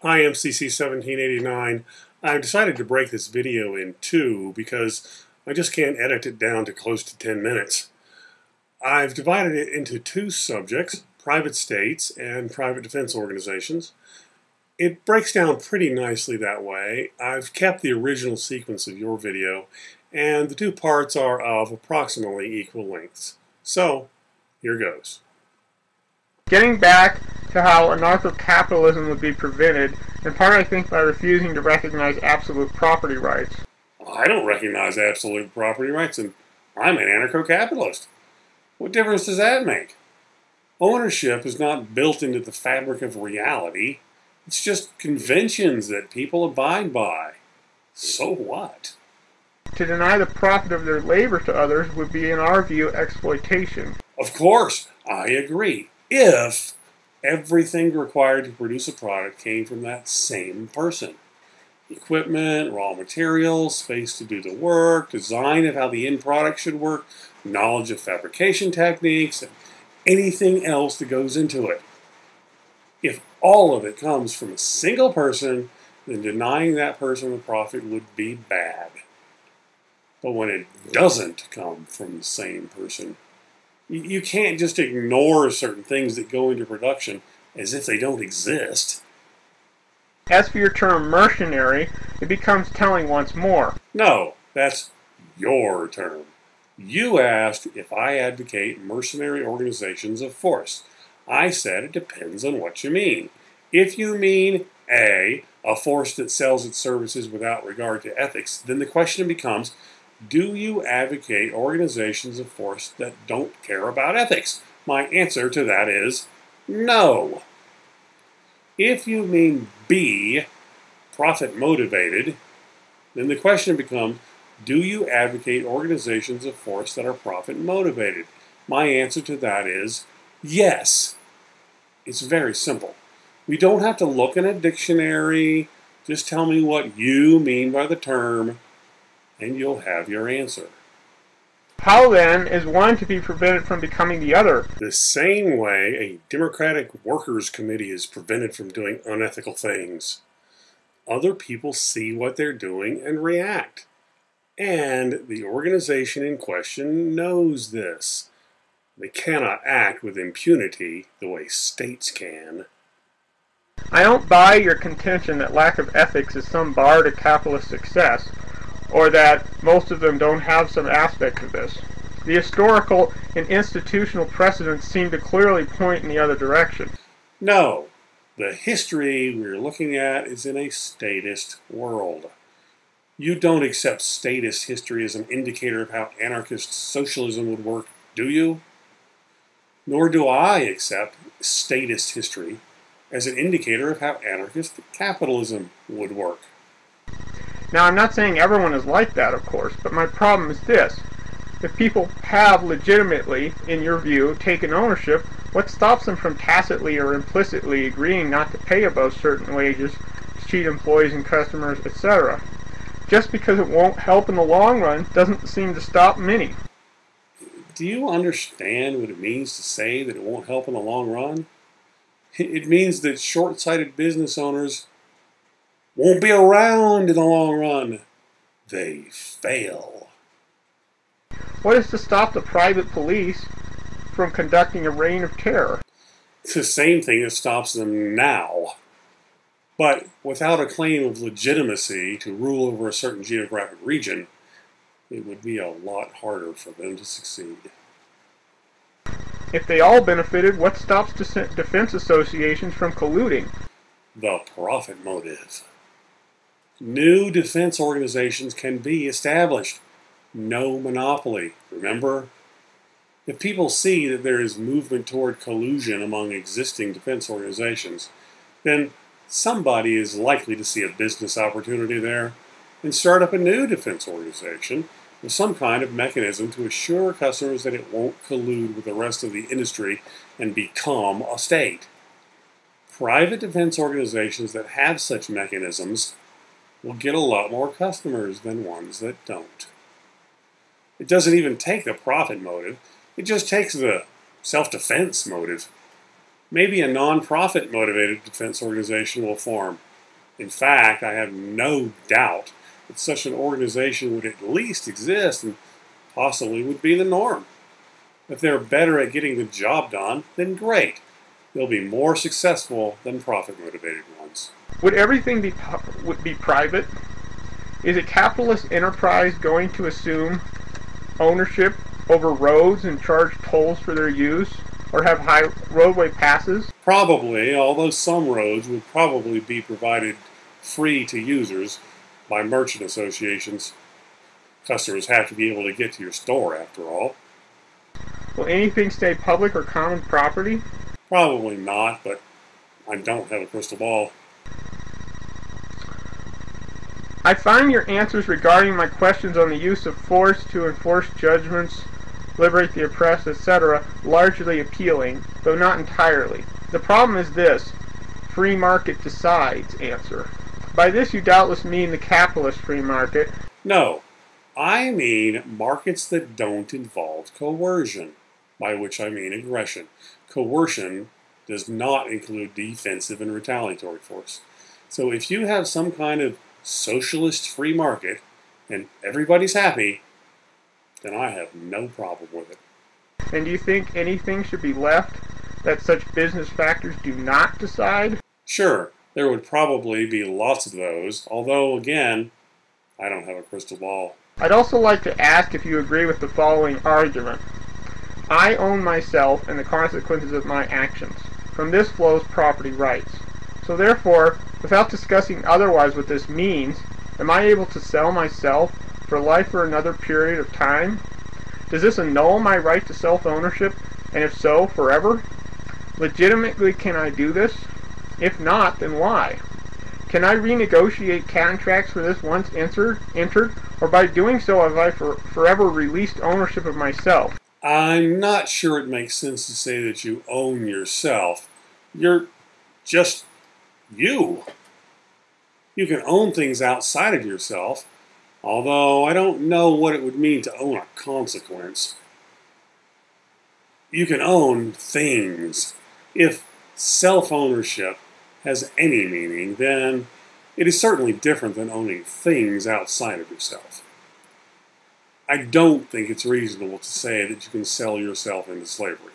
Hi, MCC1789. I decided to break this video in two because I just can't edit it down to close to 10 minutes. I've divided it into two subjects, private states and private defense organizations. It breaks down pretty nicely that way. I've kept the original sequence of your video, and the two parts are of approximately equal lengths. So, here goes. Getting back to how anarcho-capitalism would be prevented, in part I think by refusing to recognize absolute property rights. I don't recognize absolute property rights, and I'm an anarcho-capitalist. What difference does that make? Ownership is not built into the fabric of reality. It's just conventions that people abide by. So what? To deny the profit of their labor to others would be, in our view, exploitation. Of course, I agree. If everything required to produce a product came from that same person. Equipment, raw materials, space to do the work, design of how the end product should work, knowledge of fabrication techniques, and anything else that goes into it. If all of it comes from a single person, then denying that person the profit would be bad. But when it doesn't come from the same person, you can't just ignore certain things that go into production as if they don't exist. As for your term mercenary, it becomes telling once more. No, that's your term. You asked if I advocate mercenary organizations of force. I said it depends on what you mean. If you mean a force that sells its services without regard to ethics, then the question becomes, do you advocate organizations of force that don't care about ethics? My answer to that is no. If you mean B, profit motivated, then the question becomes, do you advocate organizations of force that are profit motivated? My answer to that is yes. It's very simple. We don't have to look in a dictionary. Just tell me what you mean by the term, and you'll have your answer. How, then, is one to be prevented from becoming the other? The same way a Democratic Workers' Committee is prevented from doing unethical things. Other people see what they're doing and react. And the organization in question knows this. They cannot act with impunity the way states can. I don't buy your contention that lack of ethics is some bar to capitalist success, or that most of them don't have some aspect of this. The historical and institutional precedents seem to clearly point in the other direction. No, the history we're looking at is in a statist world. You don't accept statist history as an indicator of how anarchist socialism would work, do you? Nor do I accept statist history as an indicator of how anarchist capitalism would work. Now, I'm not saying everyone is like that, of course, but my problem is this. If people have legitimately, in your view, taken ownership, what stops them from tacitly or implicitly agreeing not to pay above certain wages, cheat employees and customers, etc.? Just because it won't help in the long run doesn't seem to stop many. Do you understand what it means to say that it won't help in the long run? It means that short-sighted business owners won't be around in the long run. They fail. What is to stop the private police from conducting a reign of terror? It's the same thing that stops them now. But without a claim of legitimacy to rule over a certain geographic region, it would be a lot harder for them to succeed. If they all benefited, what stops defense associations from colluding? The profit motive. New defense organizations can be established. No monopoly, remember? If people see that there is movement toward collusion among existing defense organizations, then somebody is likely to see a business opportunity there and start up a new defense organization with some kind of mechanism to assure customers that it won't collude with the rest of the industry and become a state. Private defense organizations that have such mechanisms will get a lot more customers than ones that don't. It doesn't even take the profit motive, it just takes the self-defense motive. Maybe a non-profit motivated defense organization will form, In fact, I have no doubt that such an organization would at least exist and possibly would be the norm. If they're better at getting the job done, then great. They'll be more successful than profit-motivated ones. Would everything be private? Is a capitalist enterprise going to assume ownership over roads and charge tolls for their use, or have high roadway passes? Probably, although some roads would probably be provided free to users by merchant associations. Customers have to be able to get to your store, after all. Will anything stay public or common property? Probably not, but I don't have a crystal ball. I find your answers regarding my questions on the use of force to enforce judgments, liberate the oppressed, etc., largely appealing, though not entirely. The problem is this: free market decides answer. By this you doubtless mean the capitalist free market. No, I mean markets that don't involve coercion, by which I mean aggression. Coercion does not include defensive and retaliatory force. So if you have some kind of socialist free market and everybody's happy, then I have no problem with it. And do you think anything should be left that such business factors do not decide? Sure, there would probably be lots of those, although, again, I don't have a crystal ball. I'd also like to ask if you agree with the following argument. I own myself and the consequences of my actions. From this flows property rights. So therefore, without discussing otherwise what this means, am I able to sell myself for life or another period of time? Does this annul my right to self-ownership, and if so, forever? Legitimately, can I do this? If not, then why? Can I renegotiate contracts for this once entered, or by doing so have I forever released ownership of myself? I'm not sure it makes sense to say that you own yourself. You're just you. You can own things outside of yourself, although I don't know what it would mean to own a consequence. You can own things. If self-ownership has any meaning, then it is certainly different than owning things outside of yourself. I don't think it's reasonable to say that you can sell yourself into slavery.